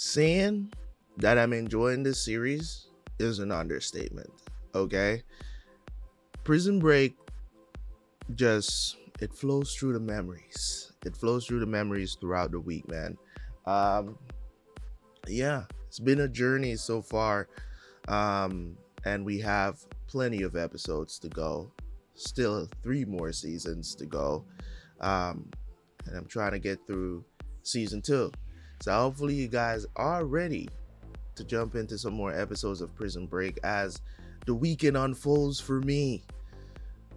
Saying that I'm enjoying this series is an understatement. Okay, Prison Break it flows through the memories. It flows through the memories throughout the week, man. Um, yeah, it's been a journey so far, and we have plenty of episodes to go. Still 3 more seasons to go, um, and I'm trying to get through season 2. So hopefully you guys are ready to jump into some more episodes of Prison Break as the weekend unfolds for me.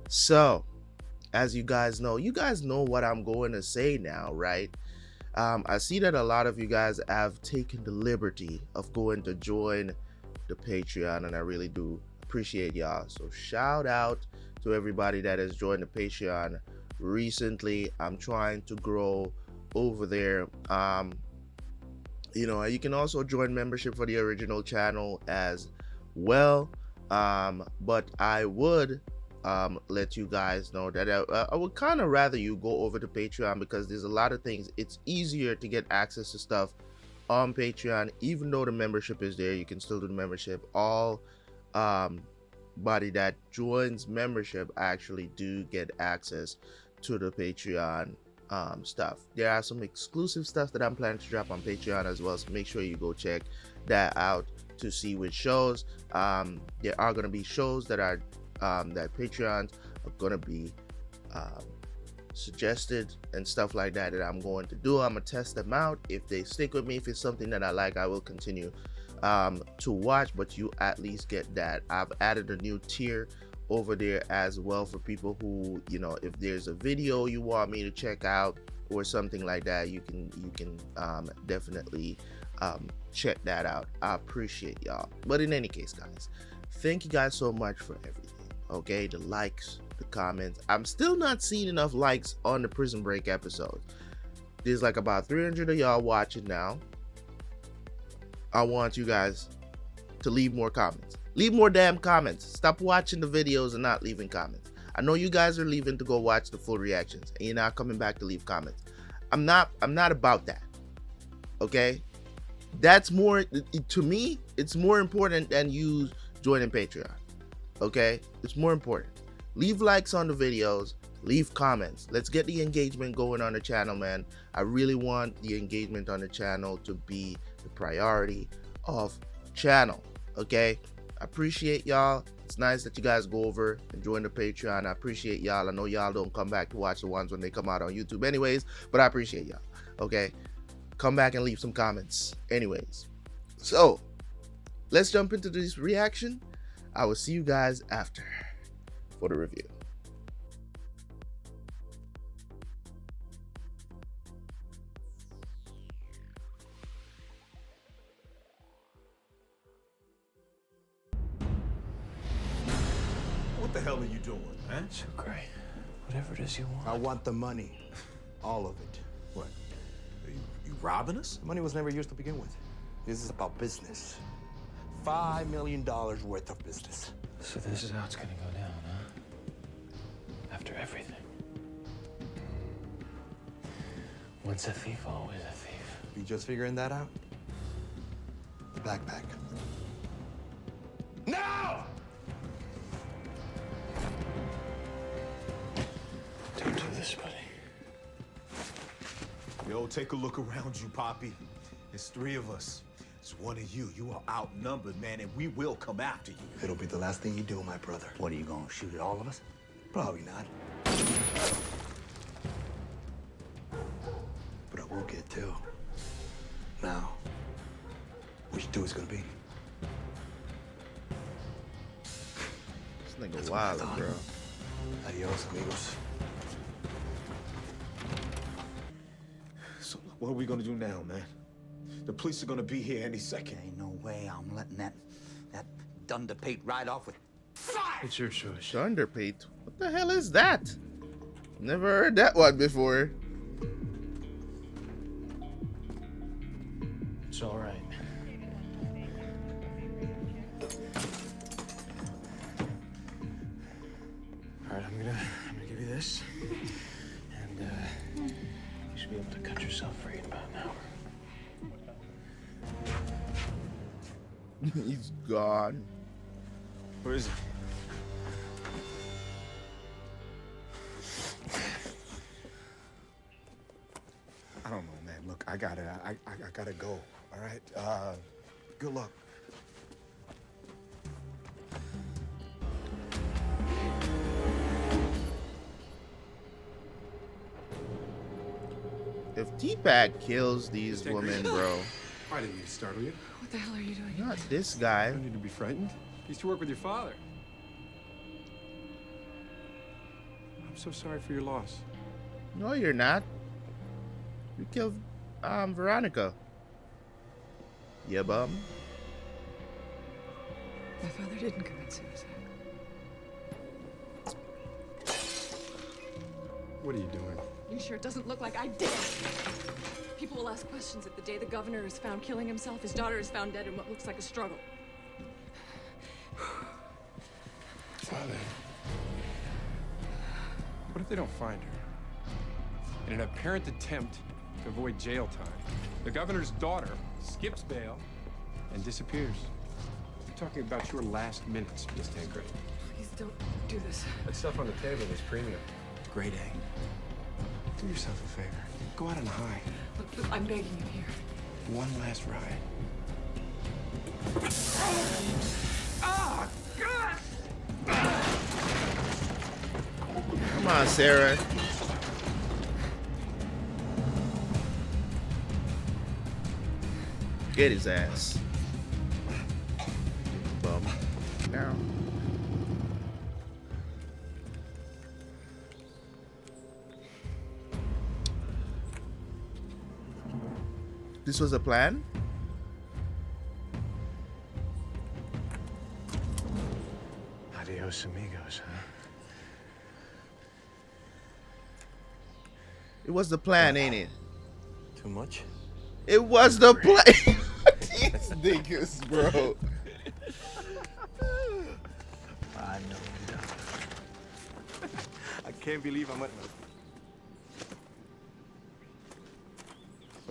So, as you guys know what I'm going to say now, right? I see that a lot of you guys have taken the liberty of going to join the Patreon, and I really do appreciate y'all. So shout out to everybody that has joined the Patreon recently. I'm trying to grow over there. You can also join membership for the original channel as well. But I would let you guys know that I would kind of rather you go over to Patreon, because there's a lot of things. It's easier to get access to stuff on Patreon. Even though the membership is there, you can still do the membership. All body that joins membership actually do get access to the Patreon stuff. There are some exclusive stuff that I'm planning to drop on Patreon as well, so make sure you go check that out to see which shows. There are going to be shows that are that Patreons are going to be suggested and stuff like that I'm going to do. I'm gonna test them out. If they stick with me, if it's something that I like, I will continue to watch, but you at least get that. I've added a new tier over there as well for people who, if there's a video you want me to check out or something like that, you can definitely check that out. I appreciate y'all. But in any case, guys, thank you guys so much for everything. Okay, the likes, the comments. I'm still not seeing enough likes on the Prison Break episodes. There's like about 300 of y'all watching now. I want you guys to leave more comments. Leave more damn comments. Stop watching the videos and not leaving comments. I know you guys are leaving to go watch the full reactions, and you're not coming back to leave comments. I'm not about that. Okay? That's more, to me, it's more important than you joining Patreon. Okay? It's more important. Leave likes on the videos. Leave comments. Let's get the engagement going on the channel, man. I really want the engagement on the channel to be the priority of channel. Okay? I appreciate y'all. It's nice that you guys go over and join the Patreon. I appreciate y'all. I know y'all don't come back to watch the ones when they come out on YouTube anyways, but I appreciate y'all. Okay? Come back and leave some comments anyways. So, let's jump into this reaction. I will see you guys after for the review. What the hell are you doing, man? Sucre, whatever it is you want. I want the money. All of it. What? You robbing us? The money was never yours to begin with. This is about business. $5 million worth of business. So this is how it's gonna go down, huh? After everything. Once a thief, always a thief. You just figuring that out? The backpack. Now! Don't do this, buddy. Yo, take a look around you, Poppy. There's 3 of us. It's one of you. You are outnumbered, man, and we will come after you. It'll be the last thing you do, my brother. What, are you gonna shoot at all of us? Probably not. But I will get 2. Now, which 2 is gonna be? This nigga That's what I wild, thought. bro. Adios, amigos. So what are we gonna do now, man? The police are gonna be here any second. Ain't no way I'm letting that Dunderpate ride off with fire! It's your choice. Thunderpate. What the hell is that? Never heard that one before. It's all right. All right, I'm gonna give you this, and you should be able to cut yourself free in about an hour. He's gone. Where is he? I don't know, man. Look, I gotta go. All right. Good luck. If T-Bag kills these women, bro. I didn't mean to startle you. What the hell are you doing? Not this guy. You don't need to be frightened. You used to work with your father. I'm so sorry for your loss. No, you're not. You killed Veronica. Yeah, bum. My father didn't commit suicide. What are you doing? You sure it doesn't look like I did? People will ask questions if the day the governor is found killing himself, his daughter is found dead in what looks like a struggle. Father. What if they don't find her? In an apparent attempt to avoid jail time, the governor's daughter skips bail and disappears. I'm talking about your last minutes, Miss Tancred. Please don't do this. That stuff on the table is premium. Grade A. Do yourself a favor. Go out on a high. Look, I'm begging you here. One last ride. Ah! God! Come on, Sarah. Get his ass. Bum. Now. This was a plan? Adios, amigos, huh? It was the plan, ain't it? Too much? It was the plan. These niggas, bro. I know. I can't believe I'm at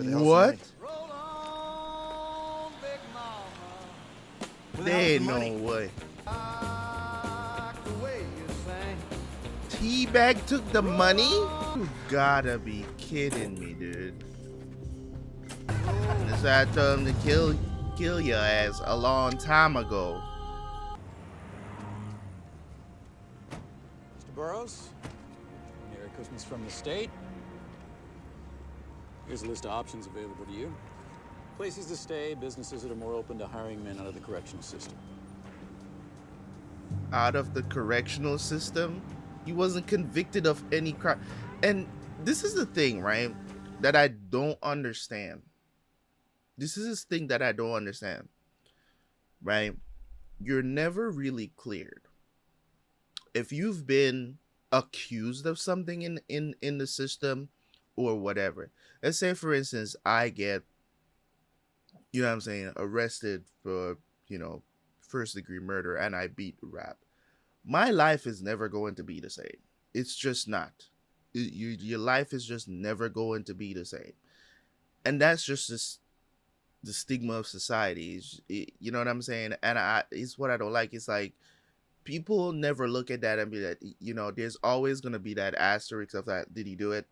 What? Roll on, big mama. There ain't no way. Like the way you sang. T-Bag took the money? You gotta be kidding me, dude. That's why I told him to kill your ass a long time ago. Mr. Burroughs, Merry Christmas from the state. Here's a list of options available to you. Places to stay, businesses that are more open to hiring men out of the correctional system. Out of the correctional system? He wasn't convicted of any crime. And this is the thing, right? That I don't understand. This is this thing that I don't understand. Right? You're never really cleared. If you've been accused of something in the system or whatever. Let's say, for instance, I get, you know what I'm saying, arrested for, you know, first-degree murder and I beat rap. My life is never going to be the same. It's just not. Your life is just never going to be the same. And that's just the stigma of society. You know what I'm saying? And it's what I don't like. It's like, people never look at that and be like, you know, there's always going to be that asterisk of that, did he do it?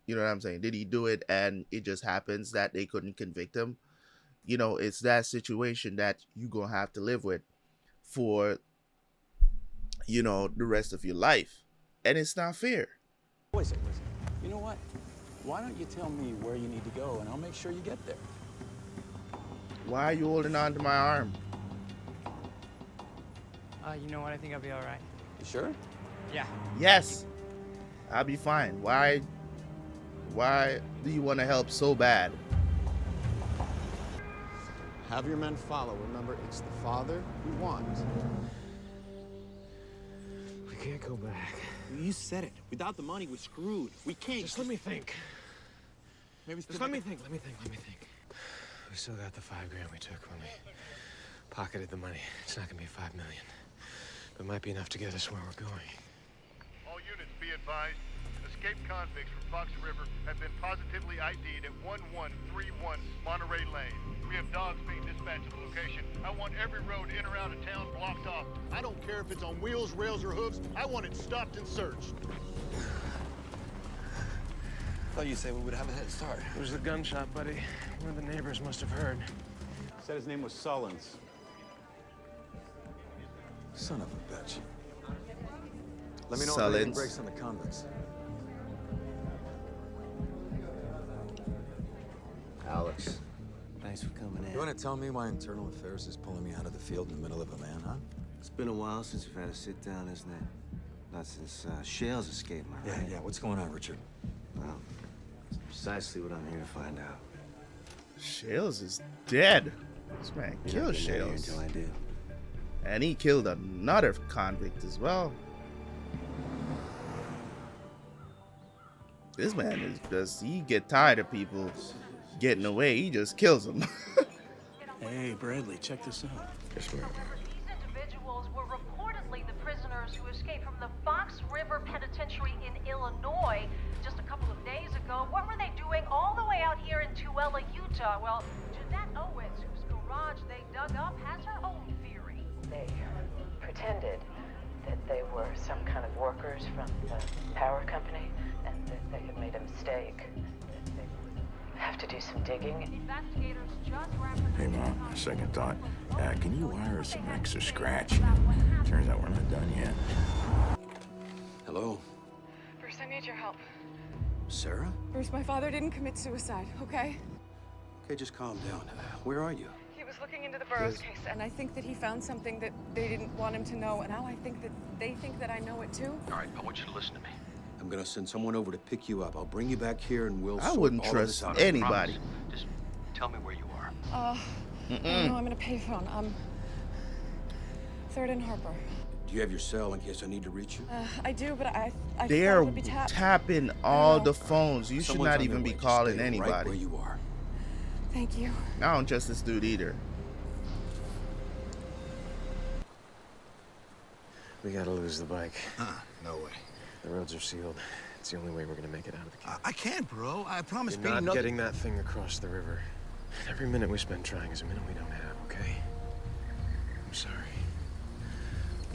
You know what I'm saying? Did he do it and it just happens that they couldn't convict him? You know, it's that situation that you're going to have to live with for, you know, the rest of your life. And it's not fair. Wait a second. You know what? Why don't you tell me where you need to go and I'll make sure you get there. Why are you holding on to my arm? You know what? I think I'll be all right. You sure? Yeah. Yes, I'll be fine. Why do you want to help so bad? Have your men follow. Remember, it's the father who wants. We can't go back. You said it. Without the money, we're screwed. We can't. Just let me think. Maybe Just let me think. Let me think. We still got the $5 grand we took when we pocketed the money. It's not gonna be $5 million, but it might be enough to get us where we're going. All units be advised. The escaped convicts from Fox River have been positively ID'd at 1131 Monterey Lane. We have dogs being dispatched to the location. I want every road in or out of town blocked off. I don't care if it's on wheels, rails, or hooves. I want it stopped and searched. Thought you said we would have a head start. It was the gunshot, buddy. One of the neighbors must have heard. Said his name was Sullins. Son of a bitch. Let me know if anything breaks on the convicts. Alex, thanks for coming in. You want to tell me why Internal Affairs is pulling me out of the field in the middle of a manhunt? It's been a while since we've had a sit down, isn't it? Not since Shale's escaped, am I right? Yeah. What's going on, Richard? Well, it's precisely what I'm here to find out. Shales is dead. This man You're killed not getting out of here Shales. until I do. And he killed another convict as well. This man is just, he get tired of people getting away. He just kills them. Hey, Bradley, check this out. Guess where? These individuals were reportedly the prisoners who escaped from the Fox River Penitentiary in Illinois just a couple of days ago. What were they doing all the way out here in Tooele, Utah? Well, Jeanette Owens, whose garage they dug up, has her own theory. They pretended that they were some kind of workers from the power company and that they had made a mistake. That they would have to do some digging. Investigators just wrapped up. Hey, Mom, second thought. Can you wire us some extra scratch? Turns out we're not done yet. Hello? Bruce, I need your help. Sarah? Bruce, my father didn't commit suicide, okay? Okay, just calm down. Where are you? He was looking into the Burroughs case, and I think that he found something that they didn't want him to know, and now I think that they think that I know it too. All right, I want you to listen to me. I'm gonna send someone over to pick you up. I'll bring you back here and we'll I sort wouldn't all of this trust out. anybody. Just tell me where you are. No, I'm in a payphone. 3rd and Harper. Do you have your cell in case I need to reach you? I do, but I thought They're it would be tapped. tapping all the phones. You should Someone's not on their even be way. Just calling stay anybody. Right where you are. Thank you. I don't trust this dude either. We gotta lose the bike. No way. The roads are sealed. It's the only way we're gonna make it out of the camp. I can't, bro. I promise. You're not getting that thing across the river. Every minute we spend trying is a minute we don't have, okay? I'm sorry.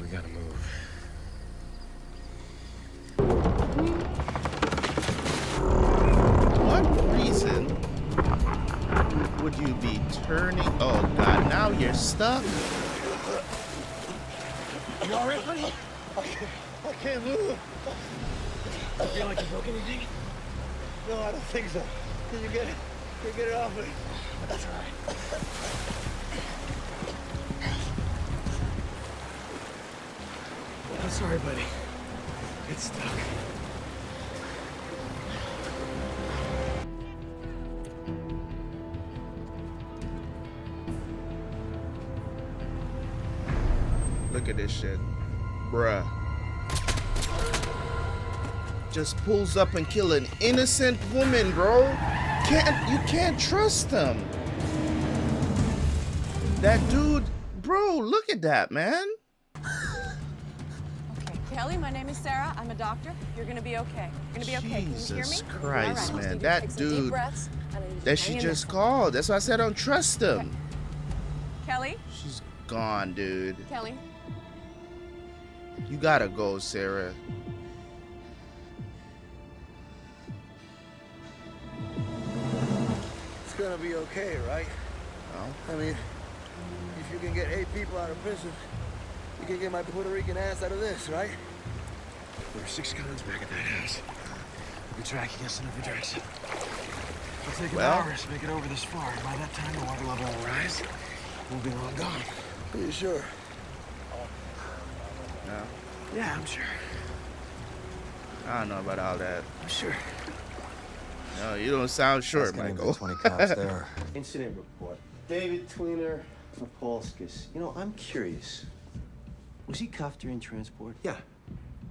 We gotta move. What reason would you be turning? Oh God! Now you're stuck. You all right, buddy? I can't move. You feel like you broke anything? No, I don't think so. Can you get it off me? That's all right. I'm sorry, buddy. It's stuck. Look at this shit, bruh. Just pulls up and kill an innocent woman, bro. You can't trust him. That dude, bro. Look at that, man. Okay, Kelly, my name is Sarah. I'm a doctor. You're gonna be okay. You're gonna be okay. Can you hear me? Jesus All Christ, right, man. take That some deep dude breaths, and I need you to that she hang in just there. called. That's why I said I don't trust him. Kelly? She's gone, dude. Kelly? You gotta go, Sarah. It's gonna be okay, right? Oh. I mean, if you can get 8 people out of prison, you can get my Puerto Rican ass out of this, right? There are 6 guns back at that house. We'll be tracking us in every direction. It'll take hours to make it over this far. By that time, the water level will rise. We'll be long gone. Are you sure? No. Yeah, I'm sure. I don't know about all that. I'm sure. No, you don't sound sure, Michael. 20 cops there. Incident report. David Tweener, Apolskis. You know, I'm curious. Was he cuffed during transport? Yeah.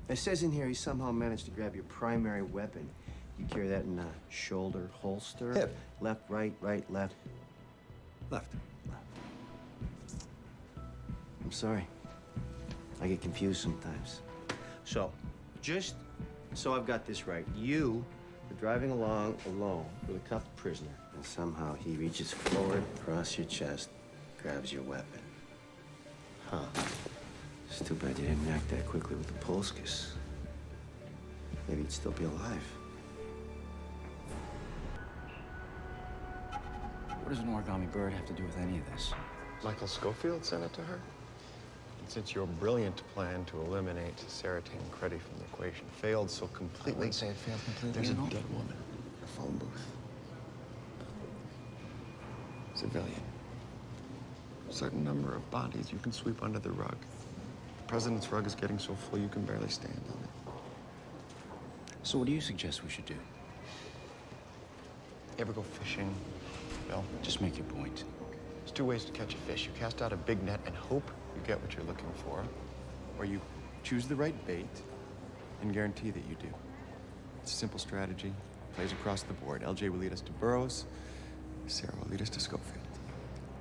It says in here he somehow managed to grab your primary weapon. You carry that in a shoulder holster? Hip. Left, right, left. Left. I'm sorry. I get confused sometimes. So, just So I've got this right. You are driving along alone with a cuffed prisoner, and somehow he reaches forward across your chest, grabs your weapon. Huh. It's too bad you didn't act that quickly with the Polskis. Maybe he'd still be alive. What does an origami bird have to do with any of this? Michael Schofield sent it to her. And since your brilliant plan to eliminate Saratan and Creddy from the equation failed so completely... I wouldn't say it failed completely. There's a at all. dead woman in a phone booth. Civilian. A certain number of bodies you can sweep under the rug. The president's rug is getting so full you can barely stand on it. So what do you suggest we should do? You ever go fishing, Bill? Just make your point. There's two ways to catch a fish. You cast out a big net and hope you get what you're looking for, or you choose the right bait and guarantee that you do. It's a simple strategy. Plays across the board. LJ will lead us to Burroughs. Sarah will lead us to Schofield.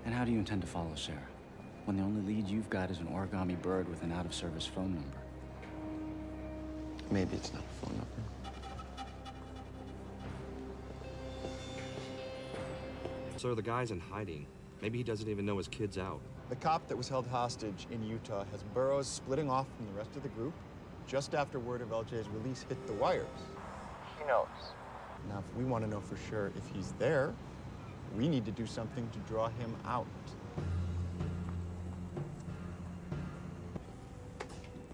And how do you intend to follow Sarah, when the only lead you've got is an origami bird with an out-of-service phone number? Maybe it's not a phone number. Sir, the guy's in hiding. Maybe he doesn't even know his kid's out. The cop that was held hostage in Utah has Burroughs splitting off from the rest of the group just after word of LJ's release hit the wires. He knows. Now, if we want to know for sure if he's there, we need to do something to draw him out.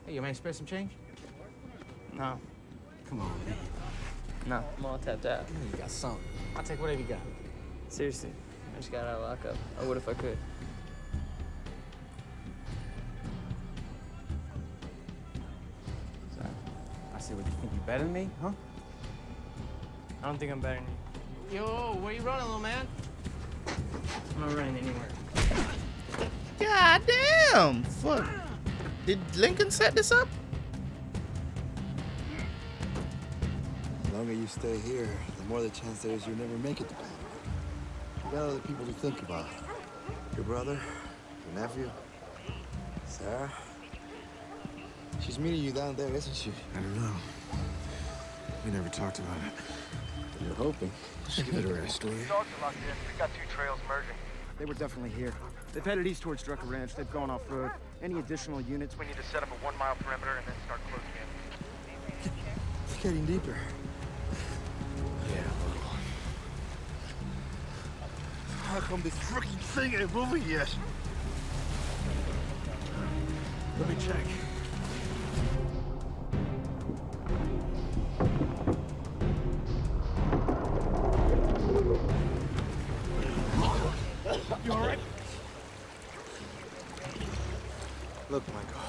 Hey, you mind spare some change? No. Come on, man. No, I'm all tapped out. You got something. I'll take whatever you got. Seriously, I just got out of lockup. I would if I could. So, I see what you think. You better than me, huh? I don't think I'm better than you. Yo, where you running, little man? I'm not running anywhere. God damn! Fuck. Did Lincoln set this up? The longer you stay here, the more the chance there is you'll never make it to Panama. You got other people to think about. Your brother, your nephew, Sarah. She's meeting you down there, isn't she? I don't know. We never talked about it. You're hoping. Just give it a rest, will you? Dogs are locked in. We got 2 trails merging. They were definitely here. They've headed east towards Drucker Ranch. They've gone off-road. Any additional units? We need to set up a 1-mile perimeter and then start closing in. It's getting deeper. Yeah, a little. How come this freaking thing ain't moving yet? Let me check. You all right? Look, Michael.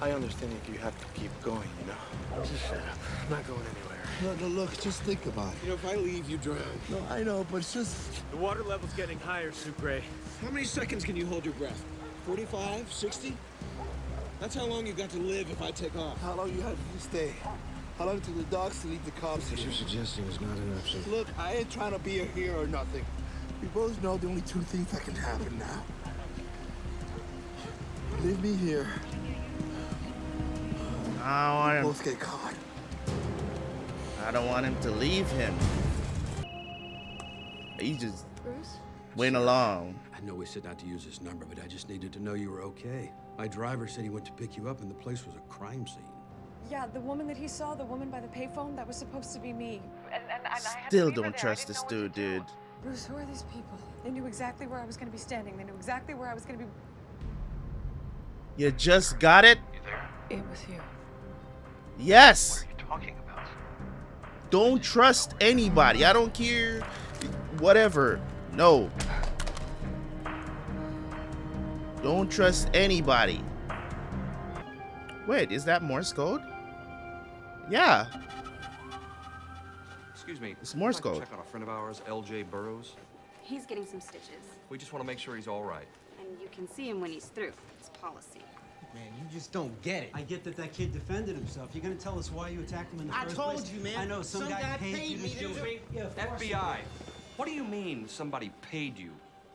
I understand if you have to keep going, you know. Just shut up. I'm not going anywhere. No, look, just think about it. You know, if I leave, you drown. No, I know, but it's just... The water level's getting higher, Sucre. How many seconds can you hold your breath? 45? 60? That's how long you got to live if I take off. How long you have to stay? How long till the dogs leave the cops? What you're suggesting is not an option. Look, I ain't trying to be a hero or nothing. We both know the only 2 things that can happen now. Leave me here. I Both get caught. don't want him to leave him. He just Bruce? went along. I know we set out to use this number, but I just needed to know you were okay. My driver said he went to pick you up and the place was a crime scene. Yeah, the woman that he saw, the woman by the payphone, that was supposed to be me. And I had to Still leave her don't there. trust this dude, dude. Bruce, who are these people? They knew exactly where I was going to be standing. They knew exactly where I was going to be. You just got it? It was you. Yes. What are you talking about? Don't trust anybody. I don't care. Whatever. No. Don't trust anybody. Wait, is that Morse code? Yeah. Excuse me. It's Morse code. Check on a friend of ours, LJ Burroughs. He's getting some stitches. We just want to make sure he's all right. And you can see him when he's through. It's policy. Man, you just don't get it. I get that kid defended himself. You're gonna tell us why you attacked him in the first place? I told you, man. I know, some guy paid you to do it. Yeah, of course he FBI. did. What do you mean somebody paid you?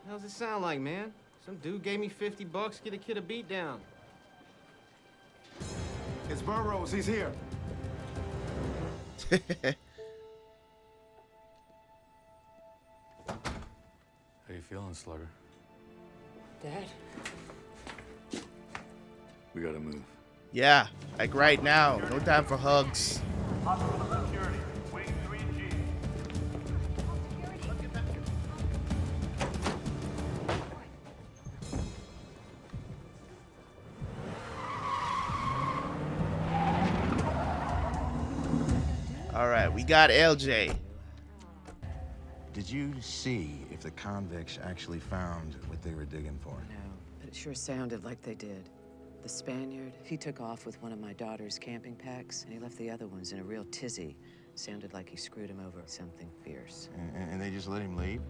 How's it sound like, man? Some dude gave me $50, get a kid a beat down. It's Burroughs. He's here. How you feeling, Slugger? Dad? We gotta move. Yeah, like right now. No time for hugs. Hospital security, wing 3G. All right, we got LJ. Did you see if the convicts actually found what they were digging for? No, but it sure sounded like they did. The Spaniard, he took off with one of my daughter's camping packs, and he left the other ones in a real tizzy. Sounded like he screwed him over something fierce. And they just let him leave?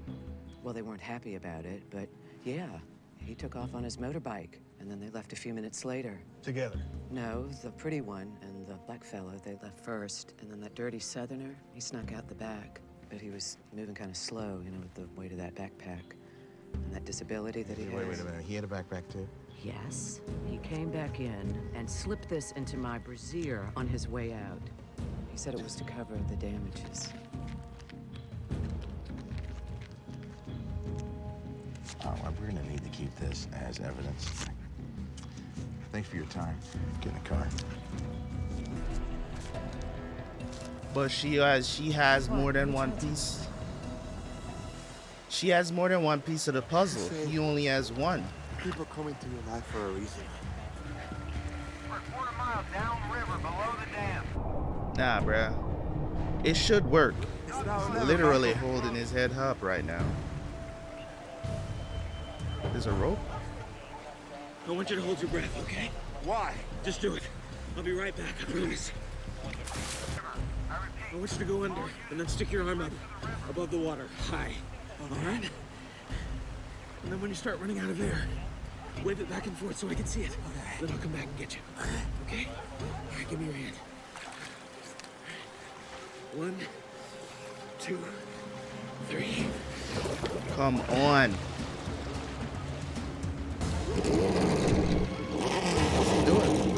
Well, they weren't happy about it, but yeah, he took off on his motorbike, and then they left a few minutes later. Together? No, the pretty one and the black fellow, they left first, and then that dirty southerner, he snuck out the back. But he was moving kind of slow, you know, with the weight of that backpack. And that disability that he has. Wait a minute. He had a backpack too? Yes. He came back in and slipped this into my brassiere on his way out. He said it was to cover the damages. Oh, well, we're gonna need to keep this as evidence. Thanks for your time. Get in the car. But she has more than one piece. She has more than one piece of the puzzle. He only has one. People coming to your life for a reason. We're a quarter mile downriver below the dam. Nah, bruh. It should work. He's literally holding his head up right now. There's a rope? I want you to hold your breath, okay? Why? Just do it. I'll be right back, I promise. I want you to go under and then stick your arm up above the water, high. All right? And then when you start running out of air, wave it back and forth so I can see it. Then I'll come back and get you. Okay? All right, give me your hand. 1, 2, 3. Come on. Do it.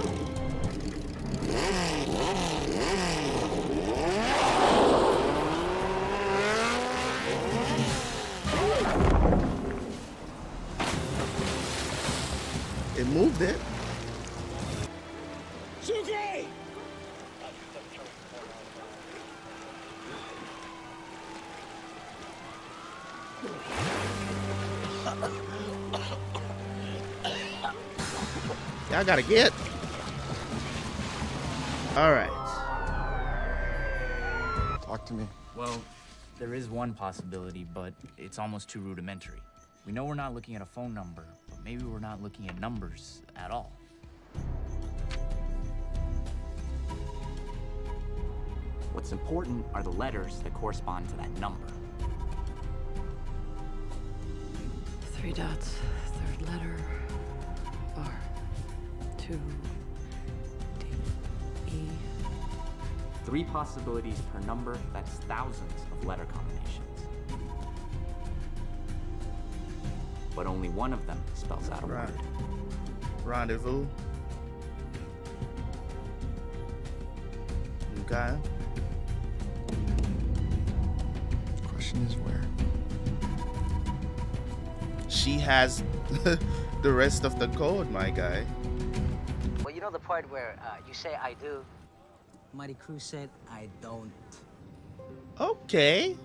It moved it. Sucre! I gotta get. All right. Talk to me. Well, there is one possibility, but it's almost too rudimentary. We know we're not looking at a phone number, but maybe we're not looking at numbers at all. What's important are the letters that correspond to that number. 3 dots, third letter, R, 2, D, E. 3 possibilities per number, that's thousands of letter combinations. But only one of them spells out a word. Rendezvous. Okay. Question is where? She has the rest of the code, my guy. Well, you know the part where you say I do? Mighty Crew said I don't. Okay.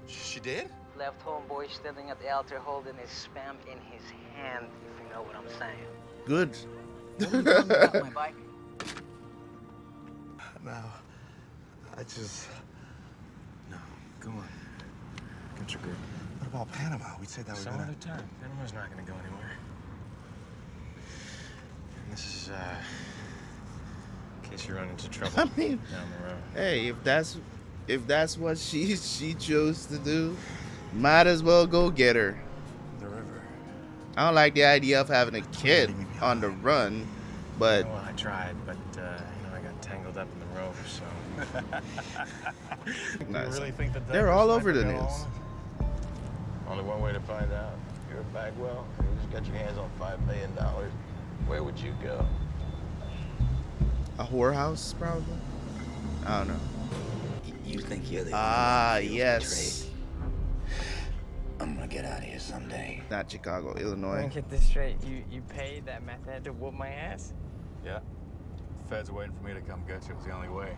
She did? Left homeboy standing at the altar holding his spam in his hand, if you know what I'm saying. Good. Got my bike? No. I just... No, go on. Get your grip. What about Panama? We said that was Some gonna... other time. Panama's not gonna go anywhere. And this is, in case you run into trouble I mean, down the road. hey, if that's what she chose to do, might as well go get her. The river. I don't like the idea of having a kid on the run, but Well, I tried, but, I got tangled up in the rope, so... Nice. You really think that They're all over the news. Only one way to find out. You're a Bagwell, and you just got your hands on $5 million. Where would you go? A whorehouse, probably. I don't know. You think you're the Ah, only one who feels yes. betrayed? I'm gonna get out of here someday. Not Chicago, Let Illinois. me get this straight. You paid that meth head to whoop my ass? Yeah. Feds waiting for me to come get you. It was the only way.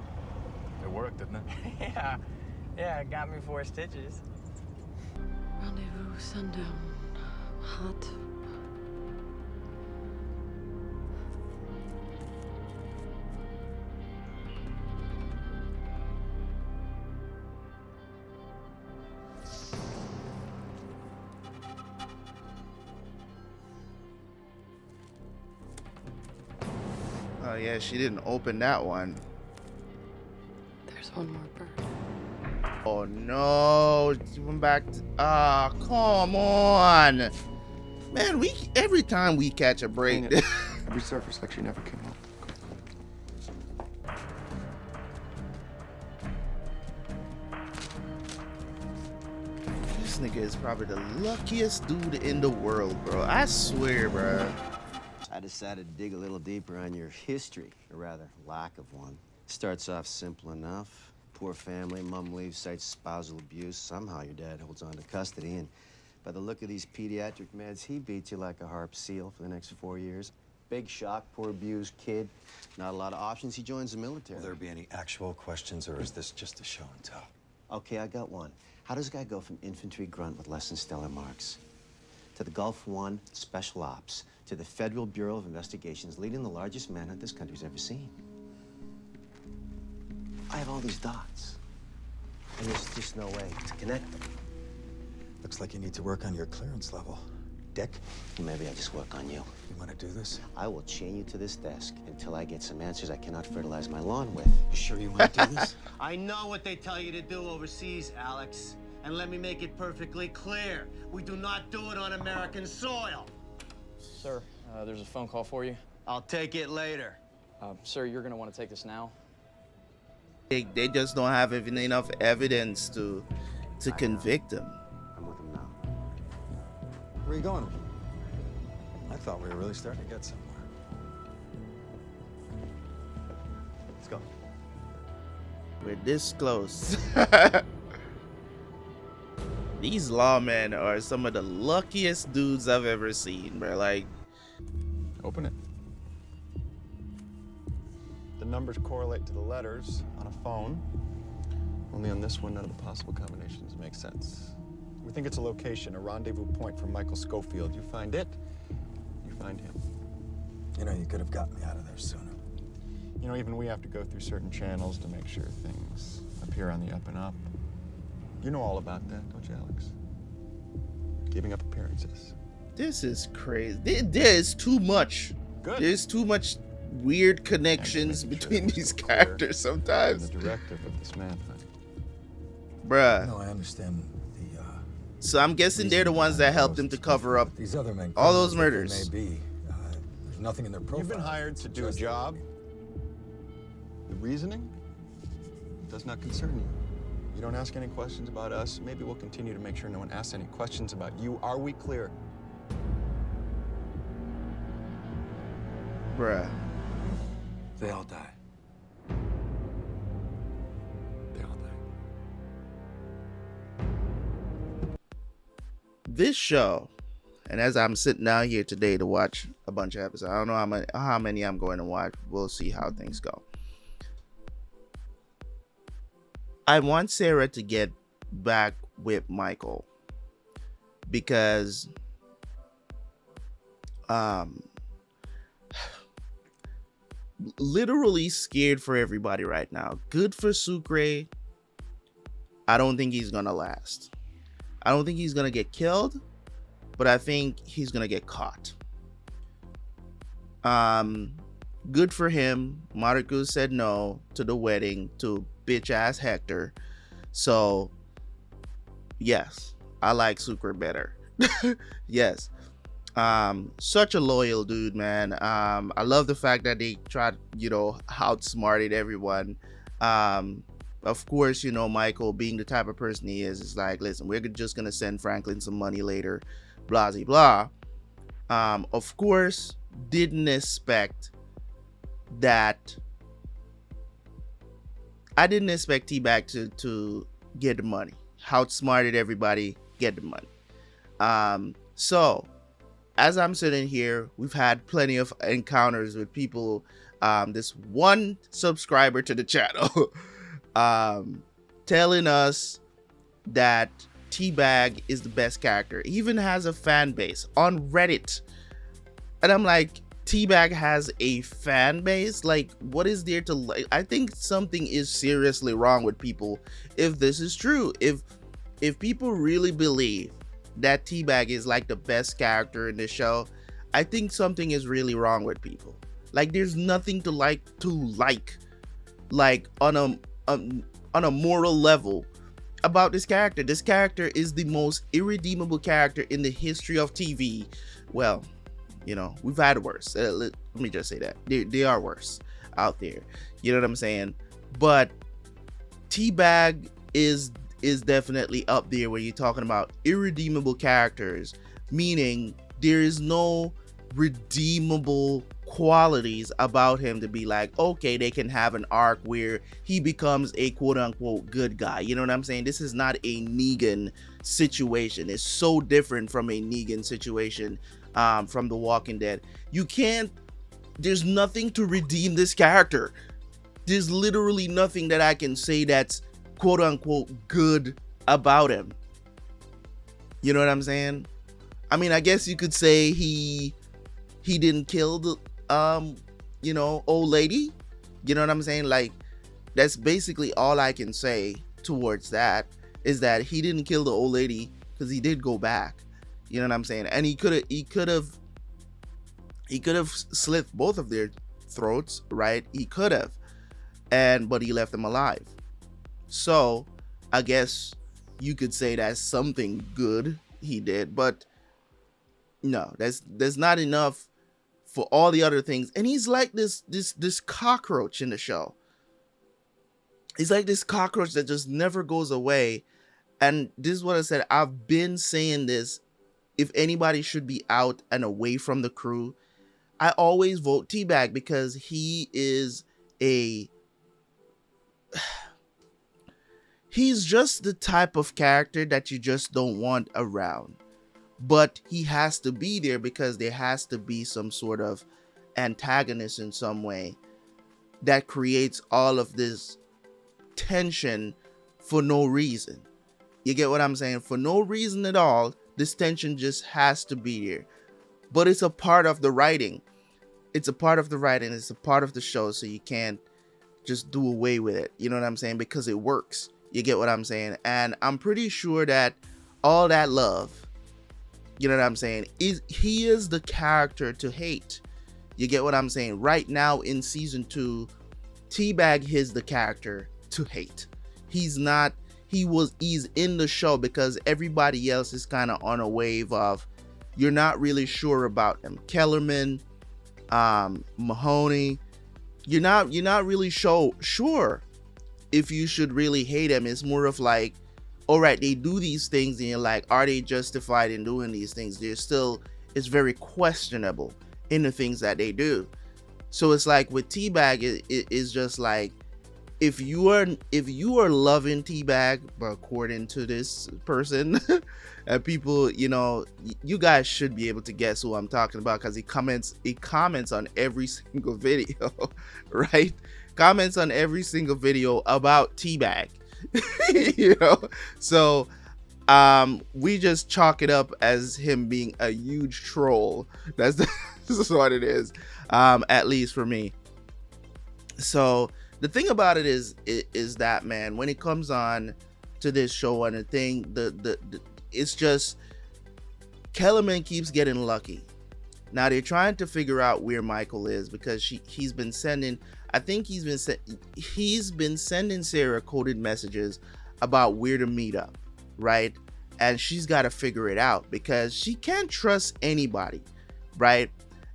It worked, didn't it? Yeah, it got me 4 stitches. Rendezvous, sundown, hot. Oh yeah, she didn't open that one. There's one more bird. Oh no, she went back to, come on. Man, every time we catch a break. Every surface like she never came home. This nigga is probably the luckiest dude in the world, bro. I swear, bro. I decided to dig a little deeper on your history, or rather, lack of one. Starts off simple enough. Poor family, mom leaves, cites spousal abuse. Somehow your dad holds on to custody, and by the look of these pediatric meds, he beats you like a harp seal for the next 4 years. Big shock, poor abused kid. Not a lot of options. He joins the military. Will there be any actual questions, or is this just a show and tell? Okay, I got one. How does a guy go from infantry grunt with less than stellar marks to the Gulf One Special Ops to the Federal Bureau of Investigations, leading the largest manhunt this country's ever seen? I have all these dots, and there's just no way to connect them. Looks like you need to work on your clearance level. Dick? Maybe I just work on you. You want to do this? I will chain you to this desk until I get some answers I cannot fertilize my lawn with. You sure you want to do this? I know what they tell you to do overseas, Alex. And let me make it perfectly clear. We do not do it on American soil. Sir, there's a phone call for you. I'll take it later. Sir, you're gonna want to take this now. They just don't have enough evidence to convict him. I'm with him now. Where are you going? I thought we were really starting to get somewhere. Let's go. We're this close. These lawmen are some of the luckiest dudes I've ever seen, bro. Like, Open it. The numbers correlate to the letters on a phone. Only on this one, none of the possible combinations make sense. We think it's a location, a rendezvous point for Michael Schofield. You find it, you find him. You know, you could have gotten me out of there sooner. You know, even we have to go through certain channels to make sure things appear on the up and up. You know all about that, don't you, Alex? Giving up appearances. this is crazy. There's too much. Good. There's too much weird connections between these characters sometimes. The directive of this manhunt. Bruh. No, I understand the, So I'm guessing they're the ones that helped him to cover up these other men, all those murders. Maybe there's nothing in their profile. You've been hired to do a job. The reasoning does not concern you. You don't ask any questions about us. Maybe we'll continue to make sure no one asks any questions about you. Are we clear? Bruh. They all die. They all die. This show, and as I'm sitting down here today to watch a bunch of episodes, I don't know how many I'm going to watch. We'll see how things go. I want Sarah to get back with Michael because literally scared for everybody right now. Good for Sucre. I don't think he's gonna last. I don't think he's gonna get killed, but I think he's gonna get caught. Good for him. Marcus said no to the wedding to bitch ass Hector. So yes, I like Sucre better. Yes. Such a loyal dude, man. I love the fact that they tried, outsmarted everyone. Of course, Michael, being the type of person he is like, listen, we're just gonna send Franklin some money later, blah blah. Of course, didn't expect that I didn't expect T-Bag to get the money. Outsmarted everybody, get the money. So as I'm sitting here, we've had plenty of encounters with people. This one subscriber to the channel telling us that T-Bag is the best character. He even has a fan base on Reddit. And I'm like, T-Bag has a fan base? Like, what is there to like? I think something is seriously wrong with people if this is true. If people really believe that T-Bag is like the best character in the show, I think something is really wrong with people. Like, there's nothing to like on a moral level about this character. This character is the most irredeemable character in the history of TV. Well, you know, we've had worse. Let me just say that they are worse out there. You know what I'm saying? But T-Bag is definitely up there when you're talking about irredeemable characters, meaning there is no redeemable qualities about him to be like, okay, they can have an arc where he becomes a quote-unquote good guy. You know what I'm saying? This is not a Negan situation. It's so different from a Negan situation from The Walking Dead. There's nothing to redeem this character. There's literally nothing that I can say that's quote-unquote good about him. You know what I'm saying? I mean, I guess you could say he didn't kill the old lady. You know what I'm saying? Like, that's basically all I can say towards that, is that he didn't kill the old lady because he did go back. You know what I'm saying? And he could have slit both of their throats, right? He could have, but he left them alive. So I guess you could say that's something good he did, but no, that's not enough for all the other things. And he's like this cockroach in the show. He's like this cockroach that just never goes away. And this is what I said. I've been saying this. If anybody should be out and away from the crew, I always vote T-Bag, because he is he's just the type of character that you just don't want around. But he has to be there because there has to be some sort of antagonist in some way that creates all of this tension for no reason. You get what I'm saying? For no reason at all, this tension just has to be there. But it's a part of the writing. It's a part of the writing. It's a part of the show, so you can't just do away with it. You know what I'm saying? Because it works. You get what I'm saying? And I'm pretty sure that all that love, you know what I'm saying, he is the character to hate. You get what I'm saying? Right now in season 2, T-Bag is the character to hate. He's in the show because everybody else is kind of on a wave of, you're not really sure about him. Kellerman, Mahoney, you're not really sure if you should really hate him. It's more of like, all right, they do these things and you're like, are they justified in doing these things? It's very questionable in the things that they do. So it's like with T-Bag, it is just like, if you are loving T-Bag, but according to this person, and people, you know, you guys should be able to guess who I'm talking about, because he comments on every single video, right? Comments on every single video about T-Bag. You know, so we just chalk it up as him being a huge troll. That's what it is, at least for me. So the thing about it is that, man, when it comes on to this show and the thing, it's just Kellerman keeps getting lucky. Now they're trying to figure out where Michael is, because he's been sending Sarah coded messages about where to meet up, right? And she's got to figure it out because she can't trust anybody, right?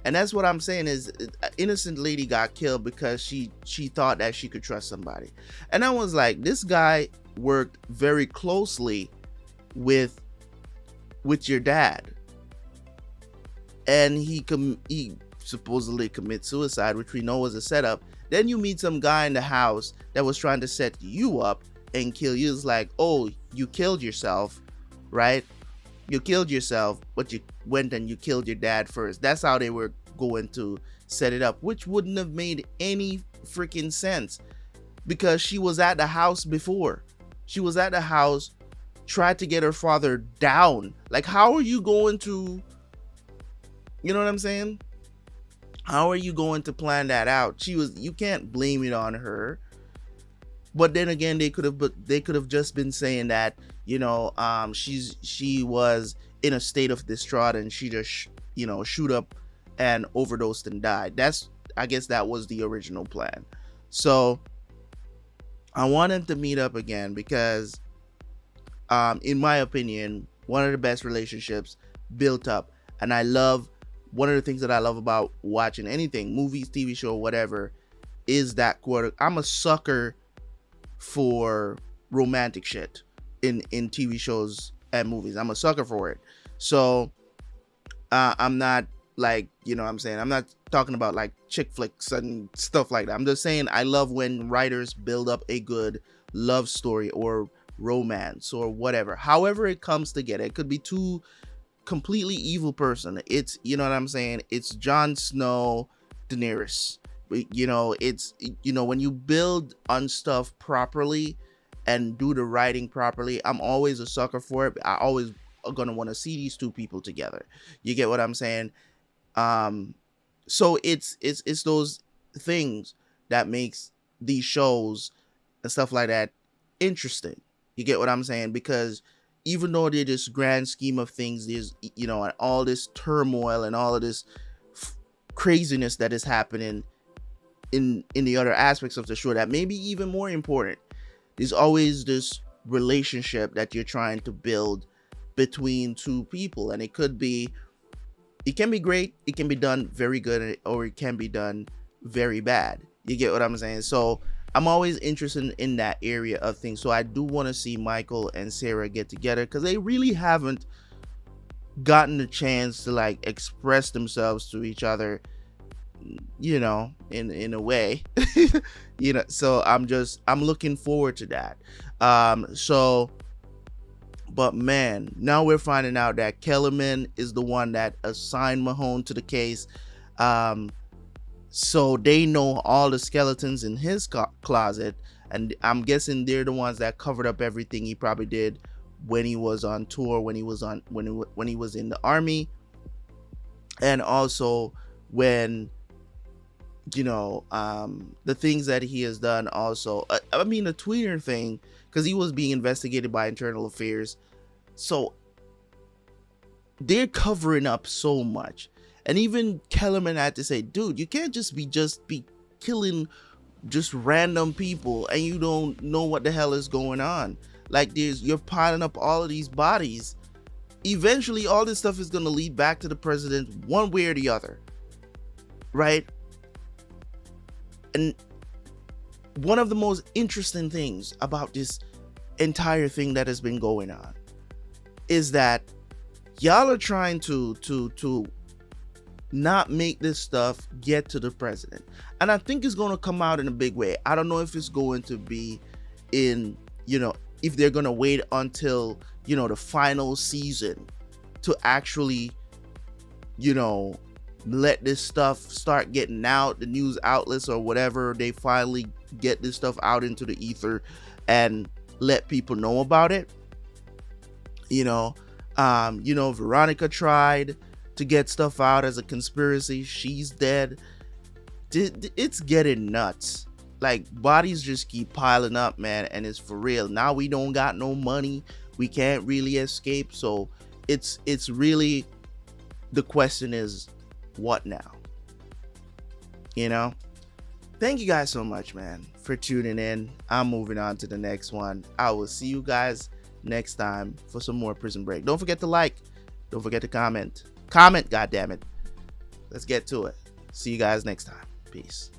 And that's what I'm saying, is an innocent lady got killed because she thought that she could trust somebody. And I was like, this guy worked very closely with your dad, and he supposedly commit suicide, which we know was a setup. Then you meet some guy in the house that was trying to set you up and kill you. It's like, oh, you killed yourself, right? You killed yourself, but you went and you killed your dad first. That's how they were going to set it up, which wouldn't have made any freaking sense, because she was at the house before. She was at the house, tried to get her father down. Like, how are you going to, you know what I'm saying? How are you going to plan that out? You can't blame it on her. But then again, they could have just been saying that, you know, she was in a state of distraught and she just, you know, shoot up and overdosed and died. I guess that was the original plan. So I want them to meet up again because, in my opinion, one of the best relationships built up. And one of the things that I love about watching anything, movies, TV show, whatever, is that quarter. I'm a sucker for romantic shit in TV shows and movies. I'm a sucker for it. So I'm not like, you know what I'm saying, I'm not talking about like chick flicks and stuff like that. I'm just saying I love when writers build up a good love story or romance or whatever, however it comes together. It could be two completely evil person. It's, you know what I'm saying, it's Jon Snow, Daenerys. You know, it's, you know, when you build on stuff properly and do the writing properly, I'm always a sucker for it. I always gonna want to see these two people together. You get what I'm saying? So it's those things that makes these shows and stuff like that interesting. You get what I'm saying? Because even though there's this grand scheme of things, there's, you know, all this turmoil and all of this craziness that is happening in the other aspects of the show that may be even more important. There's always this relationship that you're trying to build between two people, and it can be great, it can be done very good, or it can be done very bad. You get what I'm saying? So I'm always interested in that area of things. So I do want to see Michael and Sarah get together, because they really haven't gotten the chance to like express themselves to each other, you know, in a way. You know, so I'm looking forward to that. But man, now we're finding out that Kellerman is the one that assigned Mahone to the case. So they know all the skeletons in his closet, and I'm guessing they're the ones that covered up everything he probably did when he was on tour, when he was in the army, and also when, you know, the things that he has done also. I mean, the Twitter thing, because he was being investigated by Internal Affairs. So they're covering up so much. And even Kellerman had to say, dude, you can't just be killing just random people and you don't know what the hell is going on. Like, you're piling up all of these bodies. Eventually, all this stuff is going to lead back to the president one way or the other. Right? And one of the most interesting things about this entire thing that has been going on is that y'all are trying to not make this stuff get to the president. And I think it's going to come out in a big way. I don't know if it's going to be in, you know, if they're going to wait until, you know, the final season to actually, you know, let this stuff start getting out, the news outlets or whatever, they finally get this stuff out into the ether and let people know about it. You know, Veronica tried to get stuff out as a conspiracy. She's dead. It's getting nuts. Like, bodies just keep piling up, man, and it's for real. Now we don't got no money. We can't really escape. So it's really, the question is, what now? You know? Thank you guys so much, man, for tuning in. I'm moving on to the next one. I will see you guys next time for some more Prison Break. Don't forget to like. Don't forget to comment. Comment, goddammit. Let's get to it. See you guys next time. Peace.